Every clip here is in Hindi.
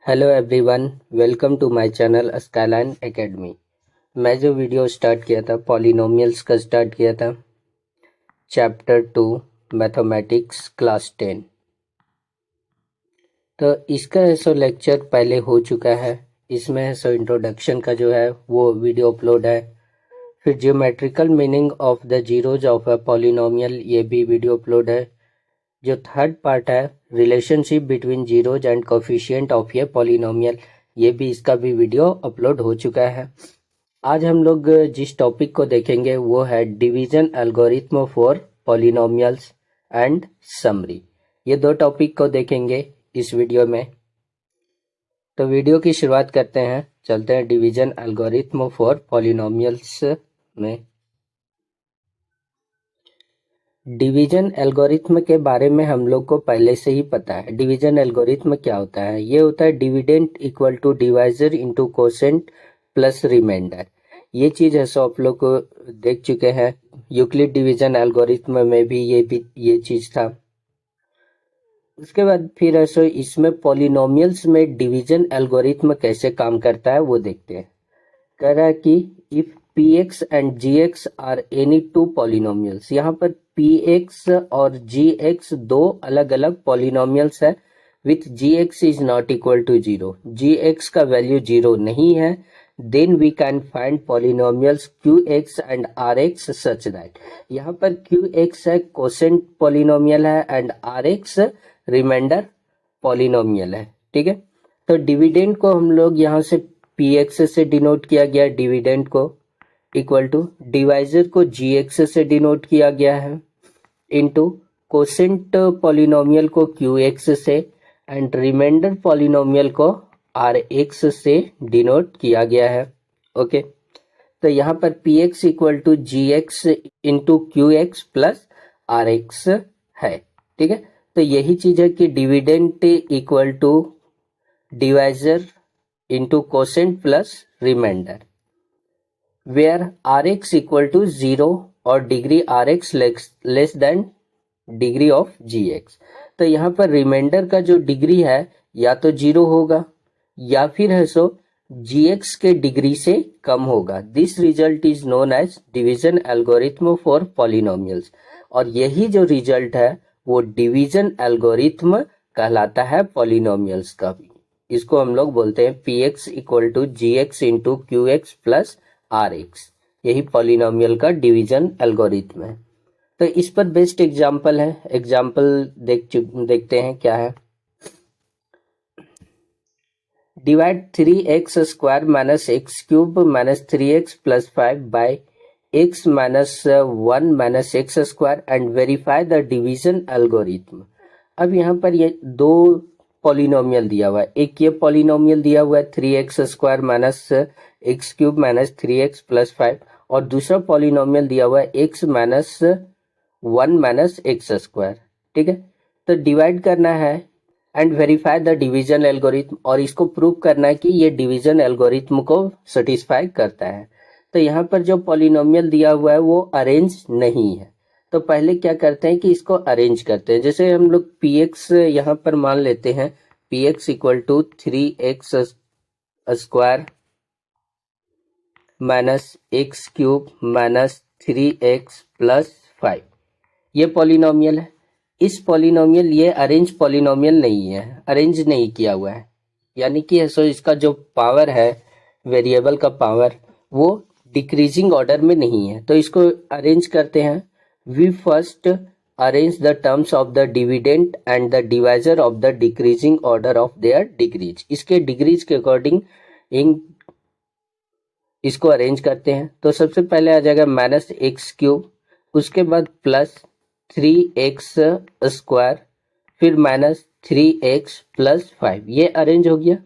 Hello everyone, welcome to my channel skyline academy. मैं जो वीडियो स्टार्ट किया था पॉलिनोमियल्स का स्टार्ट किया था चैप्टर 2 मैथमेटिक्स क्लास 10। तो इसका ऐसा लेक्चर पहले हो चुका है। इसमें ऐसा इंट्रोडक्शन का जो है वो वीडियो अपलोड है। फिर geometrical meaning of the zeros of a polynomial, ये भी वीडियो अपलोड है। जो थर्ड पार्ट है relationship between zeros and coefficient of a polynomial, ये भी इसका भी वीडियो अपलोड हो चुका है। आज हम लोग जिस टॉपिक को देखेंगे वो है division algorithm for polynomials and summary. ये दो टॉपिक को देखेंगे इस वीडियो में। तो वीडियो की शुरुआत करते हैं, चलते हैं डिवीजन एल्गोरिथम फॉर पॉलिनोमियल्स में। डिवीजन एल्गोरिथम के बारे में हम लोग को पहले से ही पता है। डिवीजन एल्गोरिथम क्या होता है? ये होता है dividend equal to divisor into quotient plus remainder. ये चीज है सो आप लोग को देख चुके हैं। यूक्लिड डिवीजन एल्गोरिथम में भी ये चीज था। उसके बाद फिर ऐसे इसमें पॉलिनोमियल्स में डिवीजन एल्गोरिथम कैसे काम करता है वो देखते हैं। कह रहा है कि if px and gx are any two polynomials, यहाँ पर px और gx दो अलग अलग पॉलिनोमियल्स है with gx is not equal to 0, gx का वैल्यू 0 नहीं है, then we can find polynomials qx and rx such that. यहाँ पर qx है कोसेंट पॉलिनोमियल है एंड rx रिमाइंडर पॉलिनोमियल है। ठीक है, तो डिविडेंड को हम लोग यहाँ से px से डिनोट किया गया, डिविडेंड को इक्वल टू डिवाइजर को gx से डिनोट किया गया है इनटू कोसेंट पॉलिनोमियल को qx से एंड रिमाइंडर पॉलिनोमियल को rx से डिनोट किया गया है। ओके, तो यहाँ पर px equal to gx into qx plus rx है। ठीक है, तो यही चीज है कि dividend equal to divisor into quotient plus remainder where rx equal to 0 और degree rx less than degree of gx। तो यहाँ पर रिमाइंडर का जो डिग्री है या तो 0 होगा या फिर है सो gx के डिग्री से कम होगा। This result is known as division algorithm for polynomials, और यही जो रिजल्ट है वो डिवीजन एल्गोरिथम कहलाता है पॉलिनोमियल्स का भी। इसको हम लोग बोलते हैं px equal to gx into qx plus rx। यही पॉलिनोमियल का डिवीजन एल्गोरिथम है। तो इस पर बेस्ट एग्जांपल है, एग्जांपल देखते हैं क्या है। Divide 3x square minus x cube minus 3x plus 5 by x minus 1 minus x square and verify the division algorithm. अब यहाँ पर ये दो पॉलिनोमियल दिया हुआ है। एक ये पॉलिनोमियल दिया हुआ है 3x square minus x cube minus 3x plus 5, और दूसरा पॉलिनोमियल दिया हुआ है x minus 1 minus x square. ठीक है, तो डिवाइड करना है and verify the division algorithm, और इसको प्रूव करना है कि ये डिवीजन एल्गोरिथम को सेटिस्फाई करता है। तो यहाँ पर जो पॉलिनोमियल दिया हुआ है वो अरेंज नहीं है, तो पहले क्या करते हैं कि इसको अरेंज करते हैं। जैसे हम लोग px यहाँ पर मान लेते हैं px equal to 3x square minus x cube minus 3x plus 5, ये पॉलिनोमियल है। इस पॉलिनोमियल, ये अरेंज पॉलिनोमियल नहीं है, अरेंज नहीं किया हुआ है, यानी कि सो इसका जो पावर है वेरिएबल का पावर वो डिक्रीजिंग ऑर्डर में नहीं है। तो इसको अरेंज करते हैं। We first arrange the terms of the dividend and the divisor of the decreasing order of their degrees। इसके डिग्रीज के अकॉर्डिंग इसको अरेंज करते हैं। तो सबसे पहले आ जाएगा माइनस एक्स क्यूब, उसके बाद प्लस 3x स्क्वायर, फिर माइनस 3x प्लस 5, ये अरेंज हो गया।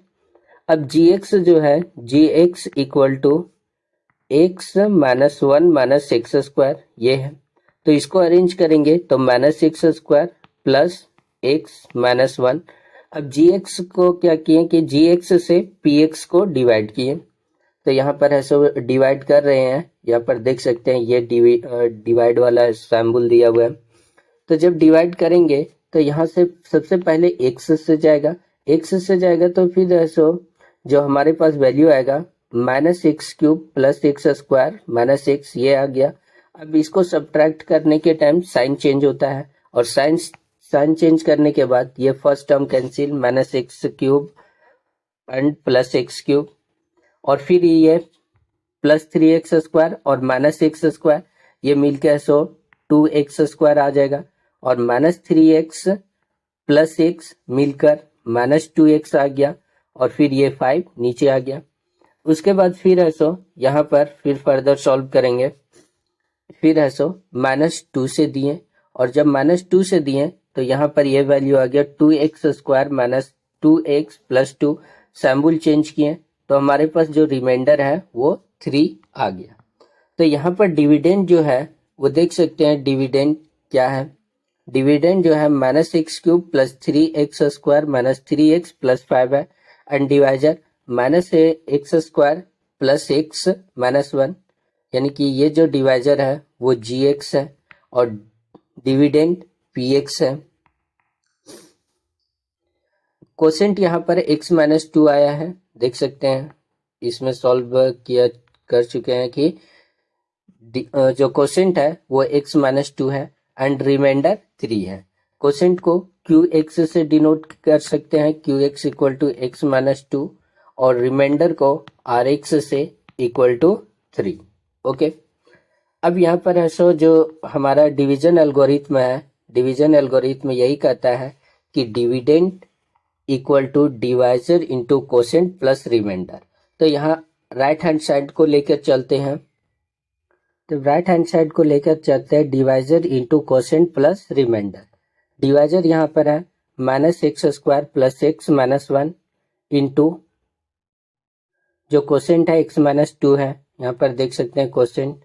अब gx जो है gx equal to x minus 1 minus x square, ये है। तो इसको अरेंज करेंगे तो minus x square plus x minus 1। अब gx को क्या किए कि gx से px को डिवाइड किए, तो यहाँ पर ऐसे डिवाइड कर रहे हैं। यहाँ पर देख सकते हैं ये डिवाइड वाला सिंबल दिया हुआ है। तो जब डिवाइड करेंगे तो यहाँ से सबसे पहले x से जाएगा x से जाएगा तो फिर ऐसो जो हमारे पास वैल्यू आएगा -x³ + x² -x, ये आ गया। अब इसको सब्ट्रैक्ट करने के टाइम साइन चेंज होता है, और साइन चेंज करने के बाद ये first term cancel, -x³ and +x³, और फिर ये +3x² और -x² ये मिलके ऐसो 2x² आ जाएगा, और -3x + x मिलकर -2x आ गया, और फिर ये 5 नीचे आ गया। उसके बाद फिर ऐसो यहाँ पर फिर फर्दर सॉल्व करेंगे, फिर ऐसो -2 से दिए, और जब -2 से दिए तो यहाँ पर ये वैल्यू आ गया 2x² - 2x + 2, सैम्बुल चेंज किए तो हमारे पास जो रिमाइंडर है वो 3 आ गया। तो यहाँ पर डिविडेंड जो है वो देख सकते हैं, डिविडेंड क्या है, डिविडेंड जो है -x³ + 3x² - 3x + 5 है, एंड डिवाइजर -x² + x - 1, यानी कि ये जो डिवाइजर है वो gx है और डिविडेंड px है। कोसेंट यहाँ पर x - 2 आया है, देख सकते हैं इसमें सॉल्व किया कर चुके हैं कि जो कोसेंट है वो x - 2 है एंड रिमाइंडर 3 है। कोसेंट को qx से डिनोट कर सकते हैं, qx = x - 2, और रिमाइंडर को rx से = 3। ओके, अब यहाँ पर है सो जो हमारा डिवीजन एल्गोरिथम है, डिवीजन एल्गोरिथम यही कहता है कि dividend = divisor into quotient plus remainder. तो यहाँ राइट हैंड साइड को लेकर चलते हैं, तो राइट हैंड साइड को लेकर चलते हैं divisor into quotient plus remainder. Divisor यहाँ पर है -x² + x - 1 इंटू जो कोसेंट है x - 2 है, यहाँ पर देख सकते हैं कोसेंट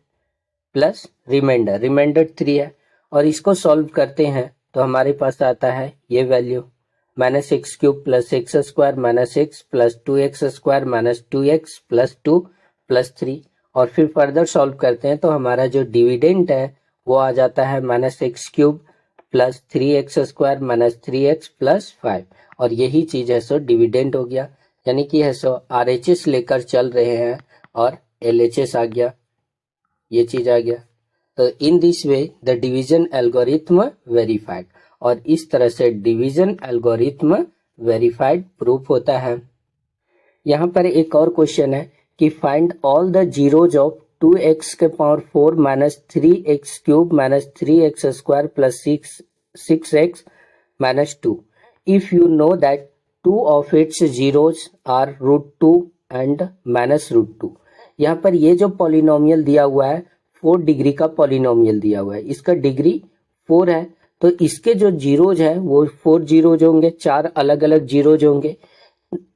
प्लस रिमाइंडर, रिमाइंडर 3 है, और इसको सॉल्व करते हैं तो हमारे पास आता है ये value -x³ + x² - x + 2x² - 2x + 2 + 3, और फिर फर्दर सॉल्व करते हैं तो हमारा जो डिविडेंड है वो आ जाता है -x³ + 3x² - 3x + 5, और यही चीज है सो डिविडेंड हो गया, यानी कि है सो RHS लेकर चल रहे हैं और LHS आ गया, ये चीज आ गया। तो in this way the division algorithm verified, और इस तरह से डिवीजन एल्गोरिथम वेरीफाइड प्रूफ होता है। यहाँ पर एक और क्वेश्चन है कि find all the zeros of 2x⁴ - 3x³ - 3x² + 6x - 2 if you know that two of its zeros are √2 and -√2। यहाँ पर ये जो पॉलिनोमियल दिया हुआ है 4 डिग्री का पॉलिनोमियल दिया हुआ है, इसका डिग्री 4 है, तो इसके जो जीरोज है वो 4 जीरोज होंगे, 4 अलग अलग जीरोज होंगे।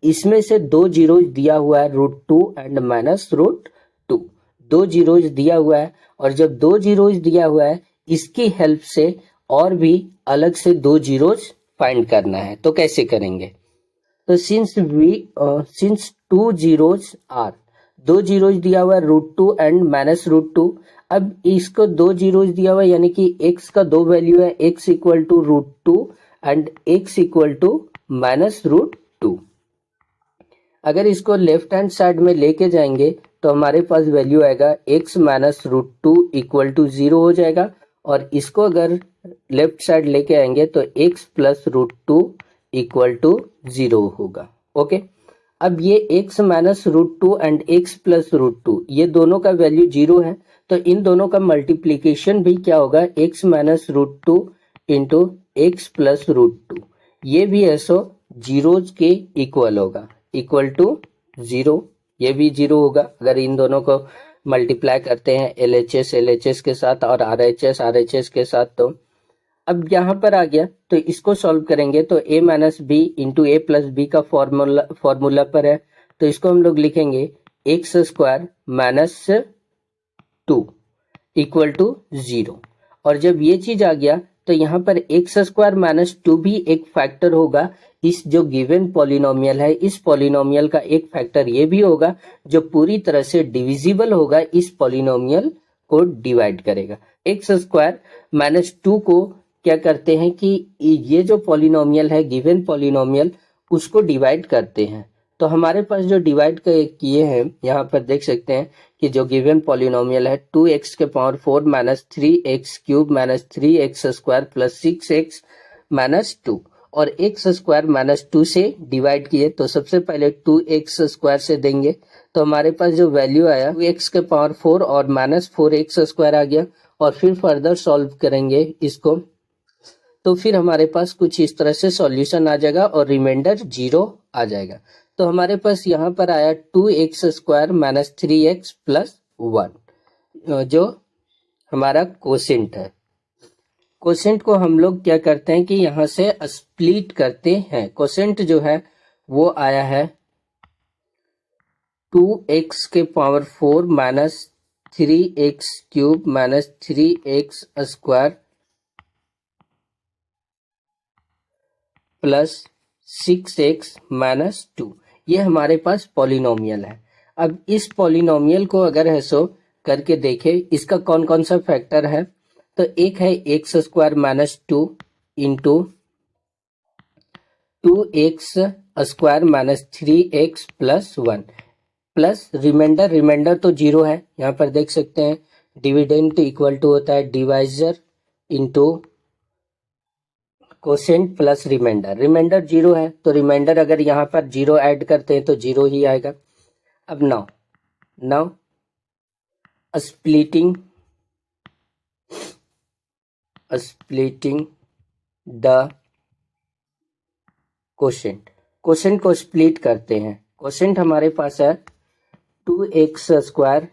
इसमें से 2 जीरोज दिया हुआ है √2 एंड -√2, 2 जीरोज दिया हुआ है, और जब 2 जीरोज दिया हुआ है इसकी हेल्प से और भी अलग से 2 जीरोज फाइंड करना है, तो कैसे करेंगे। तो सिंस 2 जीरोज आर, 2 जीरोज दिया हुआ है √2 एंड -√2, अब इसको 2 जीरोज दिया हुआ है, यानी कि x का 2 वैल्यू है, x = √2 एंड x = -√2। अगर इसको लेफ्ट हैंड साइड में लेके जाएंगे तो हमारे पास वैल्यू आएगा x - √2 = 0 हो जाएगा, और इसको अगर लेफ्ट साइड लेके आएंगे तो x + √2 = 0 होगा। ओके, अब ये x - √2 एंड x + √2 ये दोनों का वैल्यू 0 है, तो इन दोनों का मल्टीप्लीकेशन भी क्या होगा, x - √2 इंटू x + √2, ये भी ऐसो जीरोज के इक्वल होगा, = 0, ये भी 0 होगा अगर इन दोनों को मल्टीप्लाई करते हैं LHS के साथ और RHS के साथ। तो अब यहाँ पर आ गया, तो इसको सॉल्व करेंगे तो a - b into a + b का फॉर्मूला पर है, तो इसको हम लोग लिखेंगे x² - 2 = 0, और जब ये चीज आ गया तो यहाँ पर x² - 2 भी एक फैक्टर होगा, इस जो गिवन पॉलिनोमियल है इस पॉलिनोमियल का एक फैक्टर ये भी होगा जो पूरी तरह से डिविजिबल होगा, इस पॉलिनोमियल को डिवाइड करेगा। x² - 2 को क्या करते हैं कि ये जो पॉलिनोमियल है गिवन पॉलिनोमियल उसको डिवाइड करते हैं। तो हमारे पास जो डिवाइड किए हैं यहाँ पर देख सकते हैं कि जो गिवन पॉलिनोमियल है 2x के power 4 minus 3x cube minus 3x square plus 6x minus 2 और x स्क्वायर माइनस 2 से डिवाइड किए। तो सबसे पहले 2x स्क्वायर से देंगे तो हमारे पास जो वैल्यू आया 2x के पावर 4 और माइनस 4x स्क्वायर आ गया। और फिर फर्दर सॉल्व करेंगे इसको तो फिर हमारे पास कुछ इस तरह से सॉल्यूशन आ जाएगा और रिमाइंडर 0 आ जाएगा। तो हमारे पास यहाँ पर आया 2x square minus 3x plus 1 जो हमारा कोसेंट है। कोसेंट को हम लोग क्या करते हैं कि यहाँ से स्प्लिट करते हैं। कोसेंट जो है वो आया है 2x के power 4 minus 3x cube minus 3x square plus 6x minus 2। ये हमारे पास पॉलिनोमियल है। अब इस पॉलिनोमियल को अगर है सो करके देखें इसका कौन कौन सा फैक्टर है। तो एक है x square minus 2 into 2x square minus 3x plus 1 plus remainder तो 0 है। यहाँ पर देख सकते हैं डिविडेंड इक्वल टू होता है divisor into quotient plus remainder 0 है तो रिमाइंडर अगर यहाँ पर 0 ऐड करते हैं तो 0 ही आएगा। अब नाउ स्प्लिटिंग द कोसेंट को स्प्लिट करते हैं। कोसेंट हमारे पास है 2x square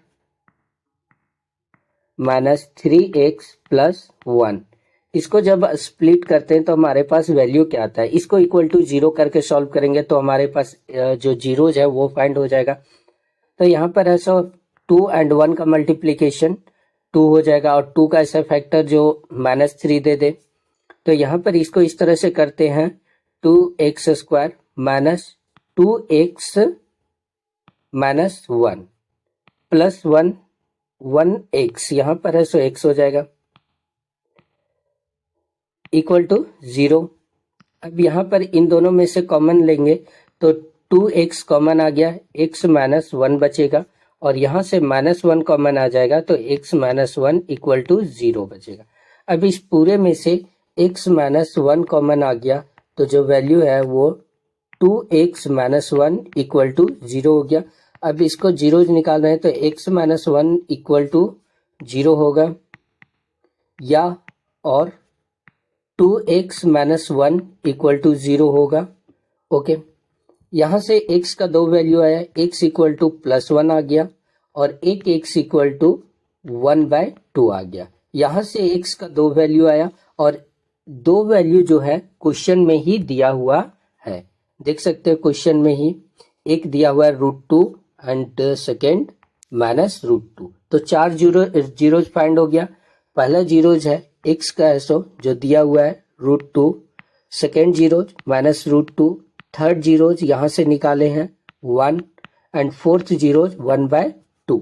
minus 3x plus 1। इसको जब स्प्लिट करते हैं तो हमारे पास वैल्यू क्या आता है। इसको इक्वल टू 0 करके सॉल्व करेंगे तो हमारे पास जो जीरोज है वो फाइंड हो जाएगा। तो यहाँ पर है सो 2 and 1 का मल्टीप्लीकेशन 2 हो जाएगा और 2 का ऐसा फैक्टर जो माइनस 3 दे दे। तो यहाँ पर इसको इस तरह से करते हैं 2x square minus 2x minus 1 plus 1x यहाँ पर है सो x हो जाएगा इक्वल टू 0। अब यहाँ पर इन दोनों में से कॉमन लेंगे तो 2x कॉमन आ गया, x माइनस 1 बचेगा और यहाँ से माइनस 1 कॉमन आ जाएगा तो x माइनस 1 इक्वल टू 0 बचेगा। अब इस पूरे में से x माइनस 1 कॉमन आ गया तो जो वैल्यू है वो 2x माइनस 1 इक्वल टू 0 हो गया। अब इसको जीरो निकाल रहे हैं तो x माइनस 1 इक्वल टू 0 होगा या और 2x माइनस 1 इक्वल टू 0 होगा। ओके, यहाँ से x का दो वैल्यू आया, x इक्वल टू प्लस 1 आ गया और एक x इक्वल टू 1/2 आ गया। यहाँ से x का दो वैल्यू आया और दो वैल्यू जो है क्वेश्चन में ही दिया हुआ है। देख सकते हैं क्वेश्चन में ही एक दिया हुआ है √2 एंड सेकेंड माइनस √2। तो 4 जीरोज फाइंड हो गया। पहला जीरोज है x का है सो जो दिया हुआ है √2, second zeros minus √2, third zeros यहाँ से निकाले हैं 1 एंड फोर्थ जीरोज 1/2।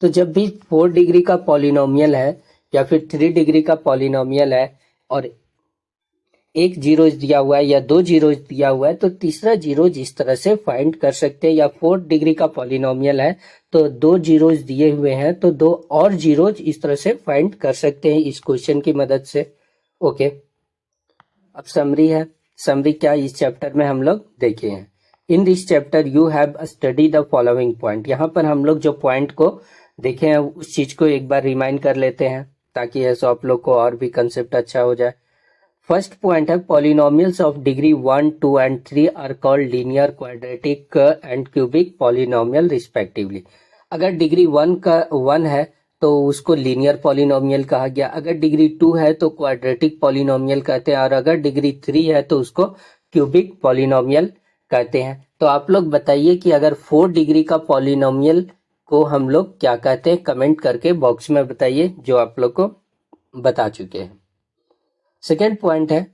तो जब भी 4 डिग्री का पॉलिनोमियल है या फिर 3 डिग्री का पॉलिनोमियल है और एक जीरोज दिया हुआ है या दो जीरोज दिया हुआ है तो तीसरा जीरोज इस तरह से फाइंड कर सकते हैं। या 4 डिग्री का पॉलिनोमियल है तो दो जीरोज दिए हुए हैं तो दो और जीरोज इस तरह से फाइंड कर सकते हैं इस क्वेश्चन की मदद से। ओके, अब समरी है। समरी क्या इस चैप्टर में हम लोग देखे हैं। In this chapter you have study the following point. यहाँ पर हम लोग जो पॉइंट को देखे हैं उस चीज को एक बार रिमाइंड कर लेते हैं ताकि ऐसा आप लोग को और भी कंसेप्ट अच्छा हो जाए। फर्स्ट पॉइंट है polynomials of degree 1, 2 and 3 are called linear, quadratic and cubic polynomial respectively. अगर डिग्री 1 है तो उसको लीनियर पॉलिनोमियल कहा गया, अगर डिग्री 2 है तो क्वाड्रेटिक पॉलिनोमियल कहते हैं और अगर डिग्री 3 है तो उसको क्यूबिक पॉलिनोमियल कहते हैं। तो आप लोग बताइए कि अगर 4 डिग्री का पॉलिनोमियल को हम लोग क्या कहते हैं, कमेंट करके बॉक्स में बताइए जो आप लोग को बता चुके हैं। सेकेंड पॉइंट है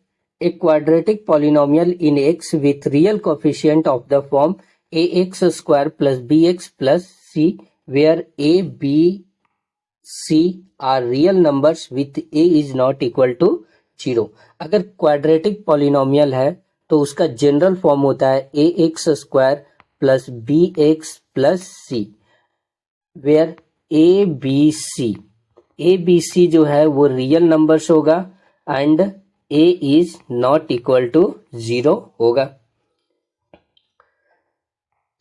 a quadratic polynomial in x with real coefficient of the form ax square plus bx plus c where a b c are real numbers with a is not equal to 0। अगर क्वाड्रेटिक पॉलिनोमियल है तो उसका जनरल फॉर्म होता है A X square plus B X plus C, where A B C जो है वो रियल नंबर्स होगा and A is not equal to 0 होगा।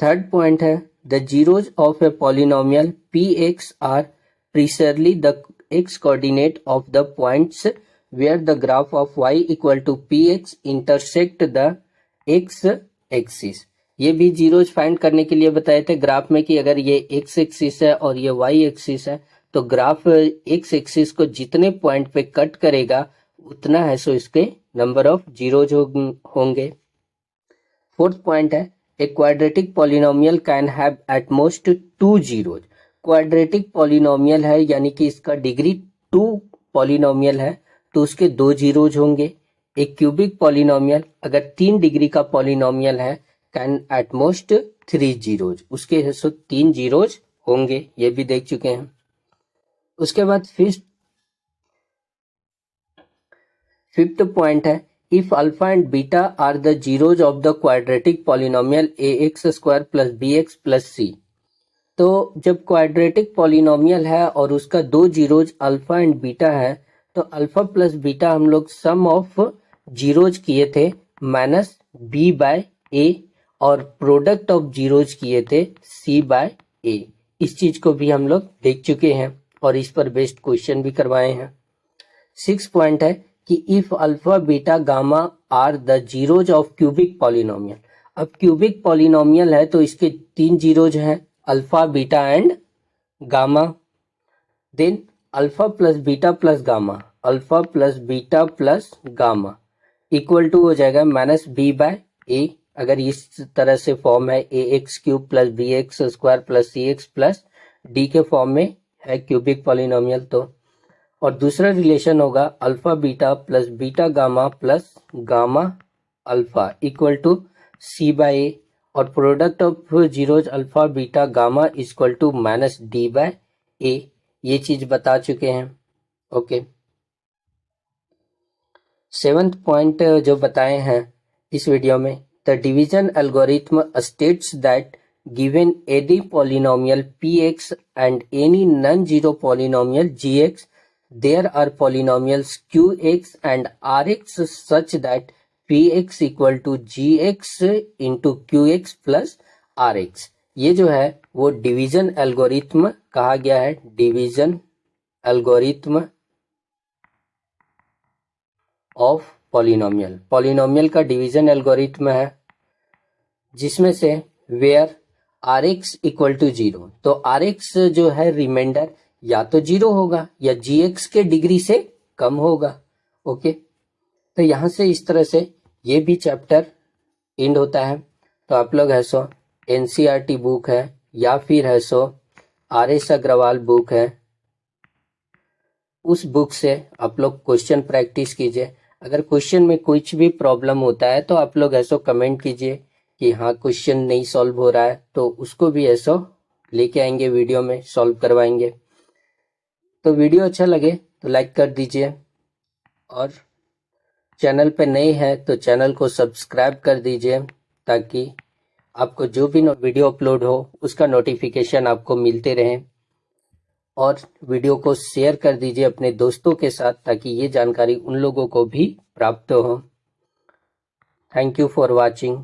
थर्ड पॉइंट है the zeros of a polynomial P X are precisely the x coordinate of the points where the graph of y equal to px intersect the x axis। ये भी जीरोज फाइंड करने के लिए बताए थे ग्राफ में कि अगर ये x एक्सिस है और ये y एक्सिस है तो ग्राफ x एक्सिस को जितने पॉइंट पे कट करेगा उतना है सो इसके नंबर ऑफ जीरोज होंगे। फोर्थ पॉइंट है a quadratic polynomial can have at most 2 zeros. Quadratic polynomial है यानी कि इसका डिग्री 2 पॉलिनोमियल है तो उसके 2 जीरोज होंगे। एक क्यूबिक पॉलिनोमियल अगर 3 डिग्री का पॉलिनोमियल है कैन एट मोस्ट 3 जीरोज, उसके 3 जीरोज होंगे, ये भी देख चुके हैं। उसके बाद फिफ्थ पॉइंट है if alpha and beta are the zeros of the quadratic polynomial A X square plus B X plus C. तो जब क्वाड्रेटिक पॉलिनोमियल है और उसका 2 जीरोज अल्फा एंड बीटा है तो अल्फा प्लस बीटा हम लोग सम ऑफ जीरोज किए थे माइनस बी बाय ए और प्रोडक्ट ऑफ जीरोज किए थे सी बाय ए। इस चीज को भी हम लोग देख चुके हैं और इस पर बेस्ड क्वेश्चन भी करवाए हैं। 6 पॉइंट है कि if alpha beta gamma are the zeros of cubic polynomial. अब क्यूबिक पॉलिनोमियल है तो इसके 3 जीरोज हैं alpha beta and gamma. Then alpha plus beta plus gamma, alpha plus beta plus gamma equal to हो जाएगा माइनस बी बाय ए। अगर इस तरह से फॉर्म है A X cube plus B X square plus C X plus D के फॉर्म में है क्यूबिक पॉलिनोमियल तो। और दूसरा रिलेशन होगा alpha beta plus beta gamma plus gamma alpha equal to C by A और product of zeros alpha beta gamma equal to minus D by A. ये चीज बता चुके हैं। ओके, 7th पॉइंट जो बताए हैं इस वीडियो में the division algorithm states that given any polynomial px and any non zero polynomial gx there are polynomials qx and rx such that px equal to gx into qx plus rx। ये जो है वो डिवीजन एल्गोरिथम कहा गया है, division algorithm of polynomial. Polynomial का डिवीजन एल्गोरिथम है जिसमें से वेयर rx इक्वल टू 0, तो rx जो है रिमाइंडर या तो 0 होगा या gx के डिग्री से कम होगा। ओके, तो यहां से इस तरह से ये भी चैप्टर एंड होता है। तो आप लोग है सो एनसीईआरटी बुक है या फिर है सो आर.एस. अग्रवाल बुक है, उस बुक से आप लोग क्वेश्चन प्रैक्टिस कीजिए। अगर क्वेश्चन में कुछ भी प्रॉब्लम होता है तो आप लोग ऐसो कमेंट कीजिए कि हाँ क्वेश्चन नहीं सॉल्व हो रहा है, तो उसको भी ऐसो लेके आएंगे, वीडियो में सॉल्व करवाएंगे। तो वीडियो अच्छा लगे तो लाइक कर दीजिए और चैनल पे नए हैं तो चैनल को सब्सक्राइब कर दीजिए ताकि आपको जो भी वीडियो अपलोड हो उसका नोटिफिकेशन आपको मिलते रहे। और वीडियो को शेयर कर दीजिए अपने दोस्तों के साथ ताकि ये जानकारी उन लोगों को भी प्राप्त हो। Thank you for watching.